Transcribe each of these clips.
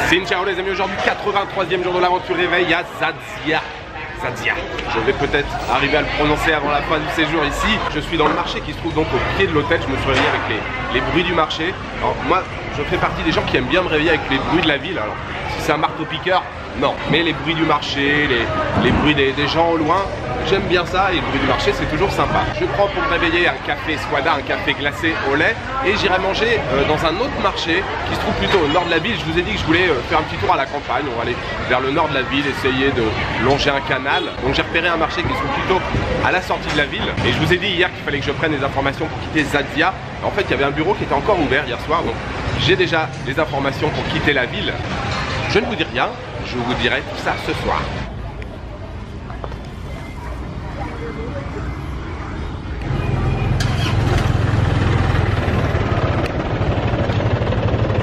Sin ciao les amis, aujourd'hui 83e jour de l'aventure réveil à Zadzia. Zadzia. Je vais peut-être arriver à le prononcer avant la fin du séjour ici. Je suis dans le marché qui se trouve donc au pied de l'hôtel. Je me suis réveillé avec les bruits du marché. Alors moi, je fais partie des gens qui aiment bien me réveiller avec les bruits de la ville. Alors si c'est un marteau-piqueur, non. Mais les bruits du marché, les bruits des gens au loin, j'aime bien ça et le bruit du marché c'est toujours sympa. Je prends pour me réveiller un café Swada, un café glacé au lait et j'irai manger dans un autre marché qui se trouve plutôt au nord de la ville. Je vous ai dit que je voulais faire un petit tour à la campagne. On va aller vers le nord de la ville, essayer de longer un canal. Donc j'ai repéré un marché qui se trouve plutôt à la sortie de la ville. Et je vous ai dit hier qu'il fallait que je prenne des informations pour quitter Zadzia. En fait il y avait un bureau qui était encore ouvert hier soir. Donc j'ai déjà des informations pour quitter la ville. Je ne vous dis rien, je vous dirai tout ça ce soir.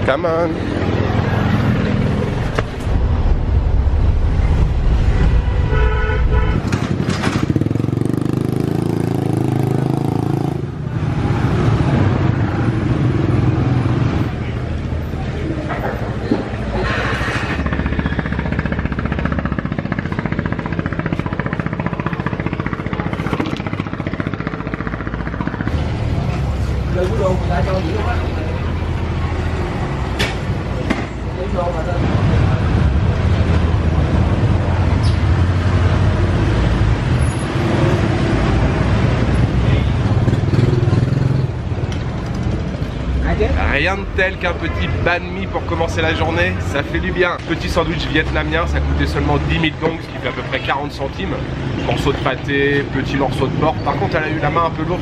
Come on. Rien de tel qu'un petit banh mi pour commencer la journée, ça fait du bien. Petit sandwich vietnamien, ça coûtait seulement 10 000 dong, ce qui fait à peu près 40 centimes. Morceau de pâté, petit morceau de porc. Par contre, elle a eu la main un peu lourde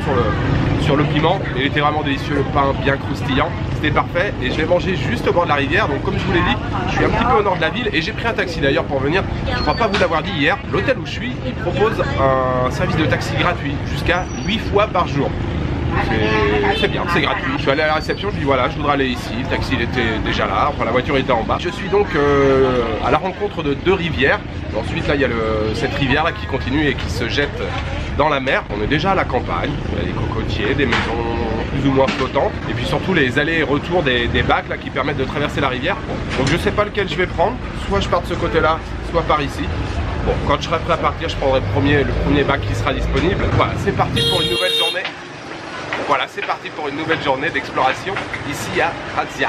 sur le piment. Il était vraiment délicieux, le pain bien croustillant. C'était parfait et je vais manger juste au bord de la rivière. Donc comme je vous l'ai dit, je suis un petit peu au nord de la ville et j'ai pris un taxi d'ailleurs pour venir. Je crois pas vous l'avoir dit hier. L'hôtel où je suis, il propose un service de taxi gratuit jusqu'à 8 fois par jour. C'est bien, c'est gratuit. Je suis allé à la réception, je dis voilà, je voudrais aller ici. Le taxi il était déjà là, enfin la voiture était en bas. Je suis donc à la rencontre de deux rivières. Et ensuite là il y a cette rivière là qui continue et qui se jette dans la mer. On est déjà à la campagne, il y a des cocotiers, des maisons plus ou moins flottantes. Et puis surtout les allers et retours des bacs là qui permettent de traverser la rivière. Donc je sais pas lequel je vais prendre, soit je pars de ce côté là, soit par ici. Bon, quand je serai prêt à partir, je prendrai le premier bac qui sera disponible. Voilà, c'est parti pour une nouvelle journée. Voilà, c'est parti pour une nouvelle journée d'exploration ici à Zadzia.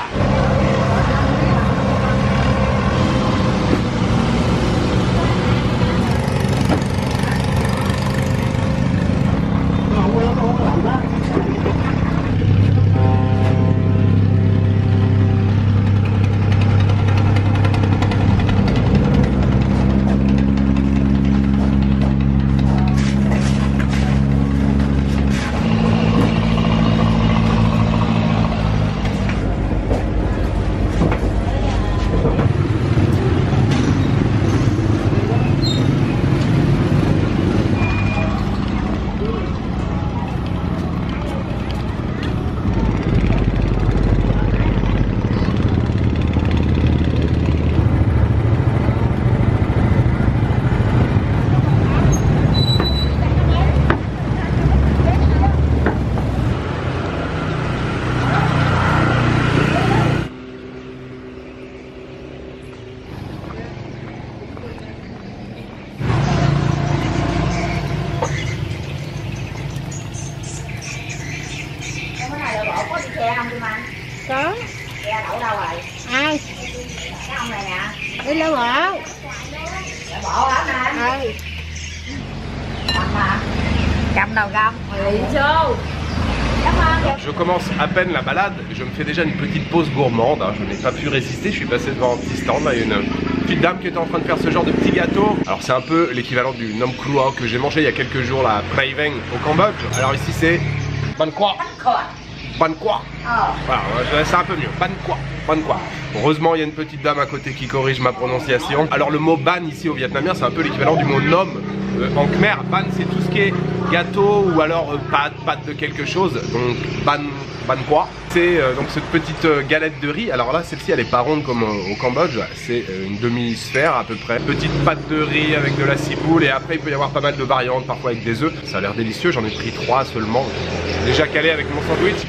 Có. Xe đậu đâu rồi? Ai? Cái ông này nè. Đi đâu hả? Để bộ hả nè? Cầm mà. Cầm đầu cầm. Đi show. Je commence à peine la balade, je me fais déjà une petite pause gourmande, hein. Je n'ai pas pu résister, je suis passé devant un petit stand, là il y a une petite dame qui était en train de faire ce genre de petit gâteau. Alors c'est un peu l'équivalent du Nom Krua que j'ai mangé il y a quelques jours là, à Phrai Veng au Cambodge. Alors ici c'est Ban Qua. Ban Qua. Voilà, c'est un peu mieux. Ban Qua. Ban Qua. Heureusement il y a une petite dame à côté qui corrige ma prononciation. Alors le mot ban ici au vietnamien c'est un peu l'équivalent du mot nom. En khmer, ban c'est tout ce qui est gâteau ou alors pâte de quelque chose. Donc ban quoi. C'est donc cette petite galette de riz. Alors là celle-ci elle est pas ronde comme au Cambodge. C'est une demi-sphère à peu près. Petite pâte de riz avec de la ciboule et après il peut y avoir pas mal de variantes parfois avec des œufs. Ça a l'air délicieux, j'en ai pris 3 seulement. Je suis déjà calé avec mon sandwich.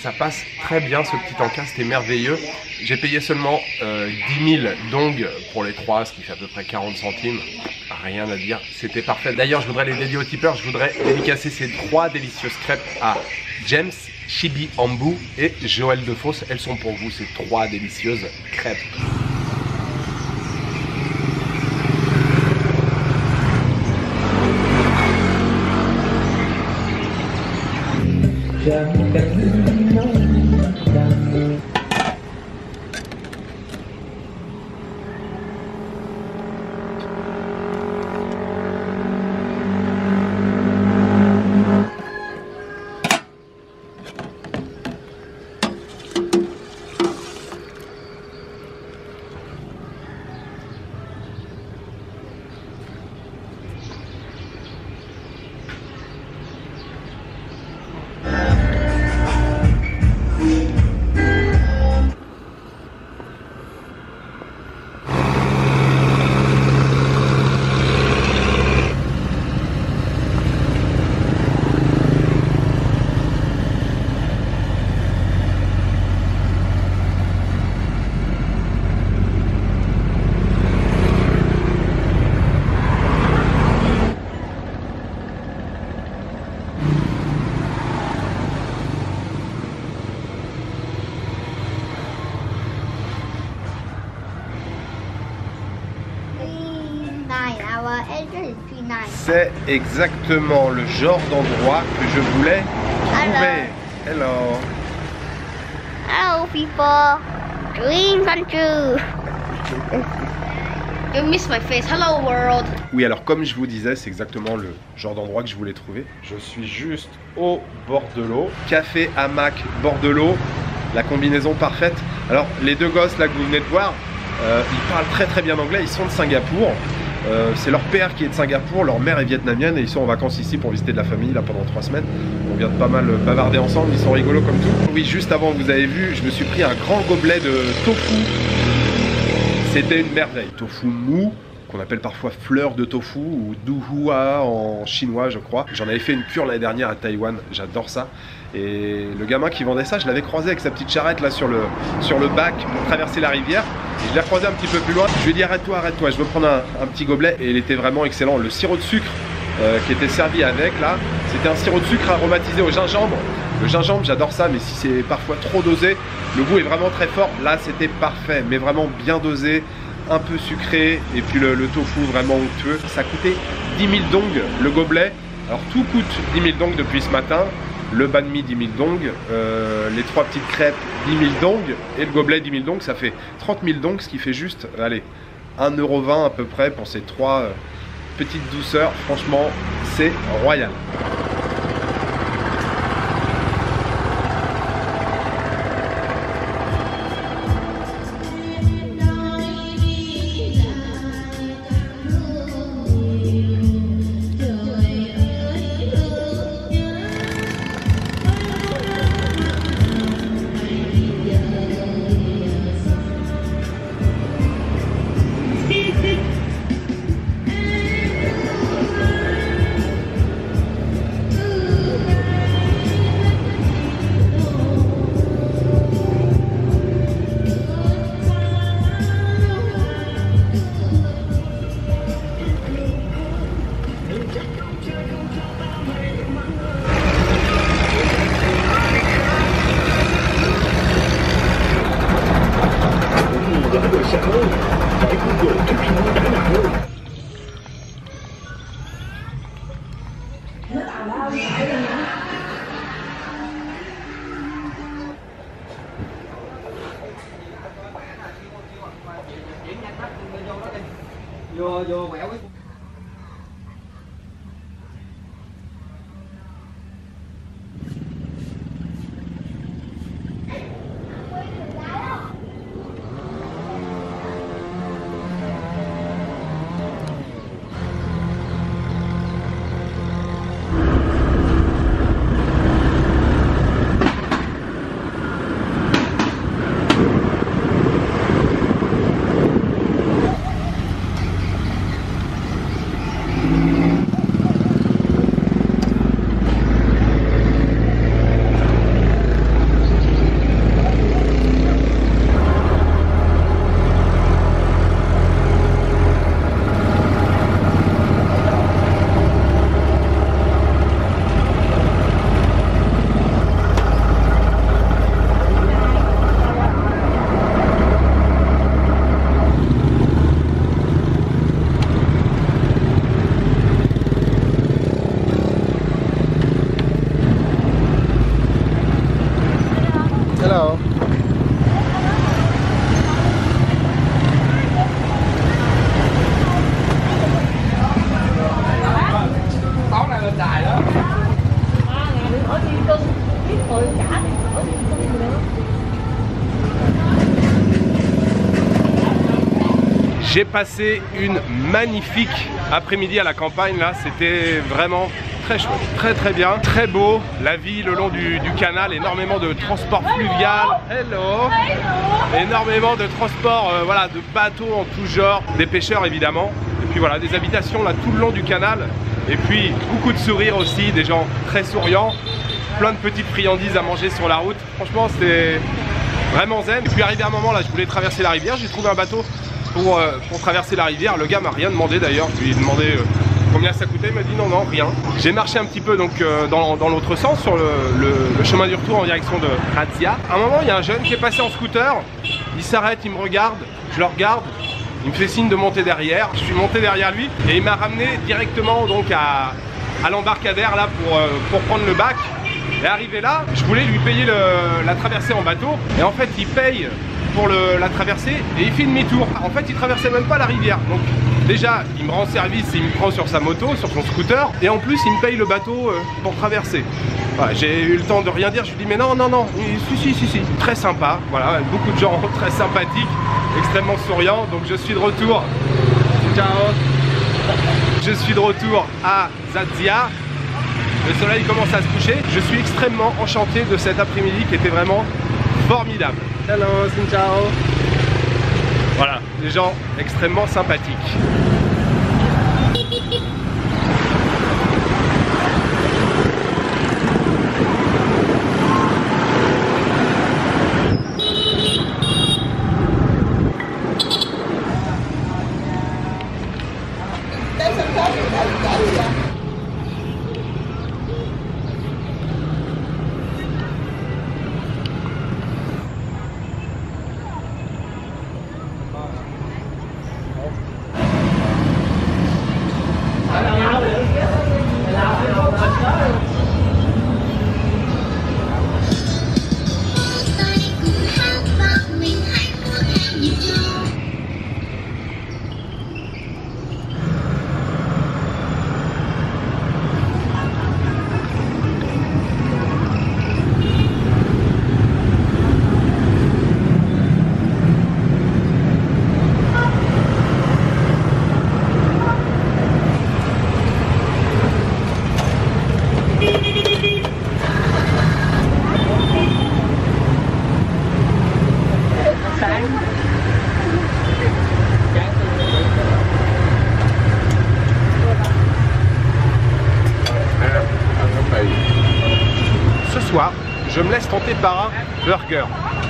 Ça passe très bien ce petit encas, c'était merveilleux. J'ai payé seulement 10 000 dongs pour les 3, ce qui fait à peu près 40 centimes. Rien à dire, c'était parfait. D'ailleurs, je voudrais les dédier aux tipeurs. Je voudrais dédicacer ces 3 délicieuses crêpes à James, Chibi Ambu et Joël Defosse. Elles sont pour vous, ces 3 délicieuses crêpes. C'est exactement le genre d'endroit que je voulais trouver. Hello. Hello people. Dream come true. You miss my face. Hello world. Oui, alors comme je vous disais, c'est exactement le genre d'endroit que je voulais trouver. Je suis juste au bord de l'eau. Café, hamac, bord de l'eau. La combinaison parfaite. Alors les 2 gosses là que vous venez de voir, ils parlent très bien anglais. Ils sont de Singapour. C'est leur père qui est de Singapour, leur mère est vietnamienne et ils sont en vacances ici pour visiter de la famille là pendant 3 semaines. On vient de pas mal bavarder ensemble, ils sont rigolos comme tout. Oui, juste avant, vous avez vu, je me suis pris un grand gobelet de tofu. C'était une merveille. Tofu mou, qu'on appelle parfois fleur de tofu ou duhua en chinois je crois. J'en avais fait une cure l'année dernière à Taïwan, j'adore ça. Et le gamin qui vendait ça, je l'avais croisé avec sa petite charrette là sur le bac pour traverser la rivière. Et je l'ai croisé un petit peu plus loin. Je lui ai dit arrête-toi, je veux prendre un petit gobelet. Et il était vraiment excellent. Le sirop de sucre qui était servi avec là, c'était un sirop de sucre aromatisé au gingembre. Le gingembre, j'adore ça, mais si c'est parfois trop dosé, le goût est vraiment très fort. Là, c'était parfait, mais vraiment bien dosé, un peu sucré. Et puis le tofu vraiment onctueux. Ça coûtait 10 000 dongs le gobelet. Alors tout coûte 10 000 dongs depuis ce matin. Le banh mi 10 000 dongs, les 3 petites crêpes 10 000 dongs et le gobelet 10 000 dongs, ça fait 30 000 dongs, ce qui fait juste, allez, 1,20 € à peu près pour ces 3 petites douceurs. Franchement, c'est royal. vô quẹo cái J'ai passé une magnifique après-midi à la campagne là, c'était vraiment très chouette, très bien, très beau. La vie le long du canal, énormément de transport fluvial. Hello. Énormément de transport, voilà, de bateaux en tout genre, des pêcheurs évidemment. Et puis voilà, des habitations là tout le long du canal. Et puis beaucoup de sourires aussi, des gens très souriants. Plein de petites friandises à manger sur la route. Franchement, c'était vraiment zen. Et puis arrivé un moment là, je voulais traverser la rivière. J'ai trouvé un bateau pour traverser la rivière. Le gars m'a rien demandé d'ailleurs. Je lui ai demandé combien ça coûtait. Il m'a dit non, rien. J'ai marché un petit peu donc dans l'autre sens sur le chemin du retour en direction de Razzia. À un moment, il y a un jeune qui est passé en scooter. Il s'arrête, il me regarde. Je le regarde. Il me fait signe de monter derrière. Je suis monté derrière lui et il m'a ramené directement donc à l'embarcadère là pour prendre le bac. Et arrivé là, je voulais lui payer la traversée en bateau. Et en fait, il paye pour la traversée et il fait demi-tour. En fait, il traversait même pas la rivière. Donc déjà, il me rend service, il me prend sur sa moto, sur son scooter. Et en plus, il me paye le bateau pour traverser. Voilà, j'ai eu le temps de rien dire. Je lui dis mais non. Si. Très sympa. Voilà, beaucoup de gens très sympathiques, extrêmement souriants. Donc je suis de retour. Ciao. Je suis de retour à Razzia. Le soleil commence à se coucher. Je suis extrêmement enchanté de cet après-midi qui était vraiment formidable. Hello, ciao. Voilà, des gens extrêmement sympathiques. Je me laisse tenter par un burger.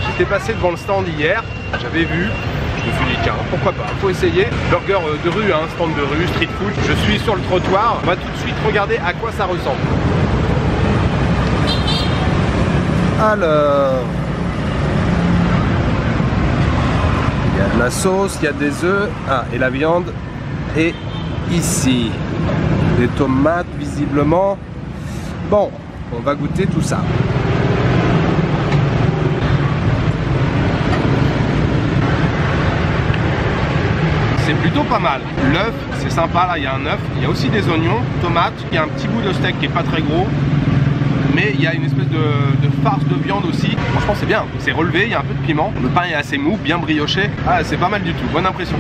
J'étais passé devant le stand hier, j'avais vu, je me suis dit tiens, pourquoi pas, faut essayer. Burger de rue, hein, stand de rue, street food. Je suis sur le trottoir, on va tout de suite regarder à quoi ça ressemble. Alors, il y a de la sauce, il y a des œufs, et la viande est ici. Des tomates visiblement. Bon, on va goûter tout ça. C'est plutôt pas mal. L'œuf, c'est sympa, là il y a un œuf, il y a aussi des oignons, tomates, il y a un petit bout de steak qui est pas très gros, mais il y a une espèce de farce de viande aussi. Franchement c'est bien, c'est relevé, il y a un peu de piment, le pain est assez mou, bien brioché. Ah, c'est pas mal du tout, bonne impression.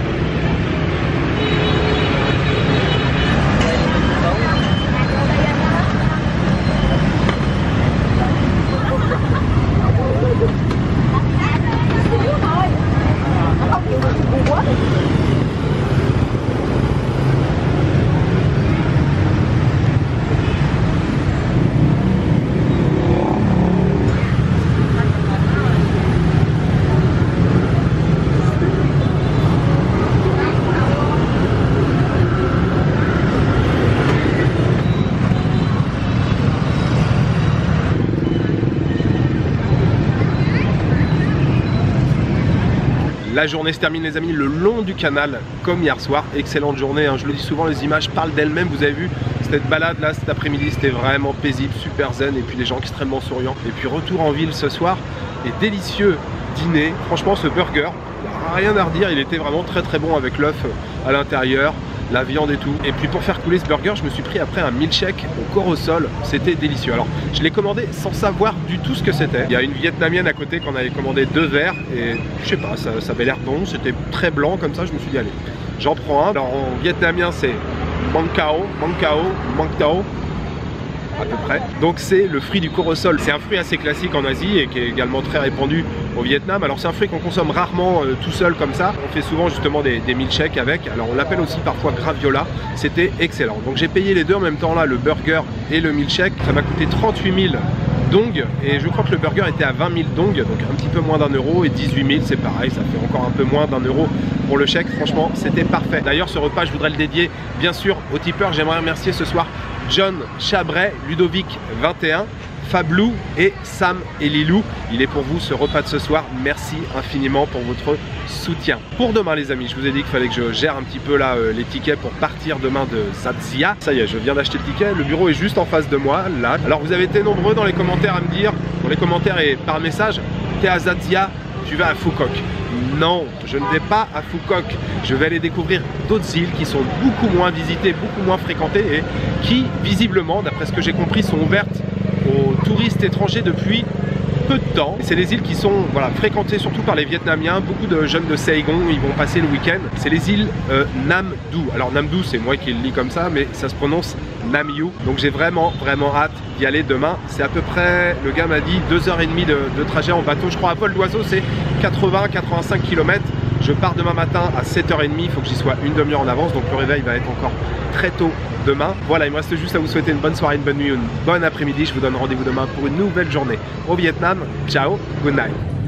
La journée se termine les amis le long du canal comme hier soir. Excellente journée, hein. Je le dis souvent, les images parlent d'elles-mêmes. Vous avez vu cette balade là cet après-midi, c'était vraiment paisible, super zen. Et puis des gens extrêmement souriants. Et puis retour en ville ce soir et délicieux dîner. Franchement ce burger, rien à redire, il était vraiment très bon avec l'œuf à l'intérieur. la viande et tout. Et puis pour faire couler ce burger, je me suis pris après un milkshake au Corosol. C'était délicieux. Alors je l'ai commandé sans savoir du tout ce que c'était. Il y a une vietnamienne à côté qu'on avait commandé 2 verres et je sais pas, ça avait l'air bon. C'était très blanc comme ça, je me suis dit allez, j'en prends un. Alors en vietnamien c'est Mang Cao, Mang Cao, Mang Tao à peu près. Donc c'est le fruit du Corosol. C'est un fruit assez classique en Asie et qui est également très répandu au Vietnam. Alors c'est un fruit qu'on consomme rarement tout seul comme ça. On fait souvent justement des milkshakes avec. Alors on l'appelle aussi parfois graviola. C'était excellent. Donc j'ai payé les deux en même temps là, le burger et le milkshake. Ça m'a coûté 38 000 dong et je crois que le burger était à 20 000 dong, donc un petit peu moins d'1 euro, et 18 000 c'est pareil, ça fait encore un peu moins d'1 euro pour le chèque. Franchement c'était parfait. D'ailleurs ce repas je voudrais le dédier bien sûr aux tipeurs. J'aimerais remercier ce soir John Chabret, Ludovic 21, Fablou et Sam et Lilou. Il est pour vous ce repas de ce soir. Merci infiniment pour votre soutien. Pour demain les amis, je vous ai dit qu'il fallait que je gère un petit peu là les tickets pour partir demain de Zatzia. Ça y est, je viens d'acheter le ticket. Le bureau est juste en face de moi là. Alors vous avez été nombreux dans les commentaires à me dire, dans les commentaires et par message, t'es à Zatzia, tu vas à Phu Quoc. Non, je ne vais pas à Phu Quoc. Je vais aller découvrir d'autres îles qui sont beaucoup moins visitées, beaucoup moins fréquentées et qui visiblement, d'après ce que j'ai compris, sont ouvertes aux touristes étrangers depuis peu de temps. C'est des îles qui sont fréquentées surtout par les Vietnamiens. Beaucoup de jeunes de Saigon, ils vont passer le week-end. C'est les îles Nam Du. Alors Nam Du, c'est moi qui le lis comme ça, mais ça se prononce Nam You. Donc j'ai vraiment hâte d'y aller demain. C'est à peu près, le gars m'a dit 2h30 de trajet en bateau. Je crois à vol d'oiseau c'est 80-85 km. Je pars demain matin à 7h30, il faut que j'y sois une demi-heure en avance, donc le réveil va être encore très tôt demain. Voilà, il me reste juste à vous souhaiter une bonne soirée, une bonne nuit, une bonne après-midi. Je vous donne rendez-vous demain pour une nouvelle journée au Vietnam. Ciao, good night.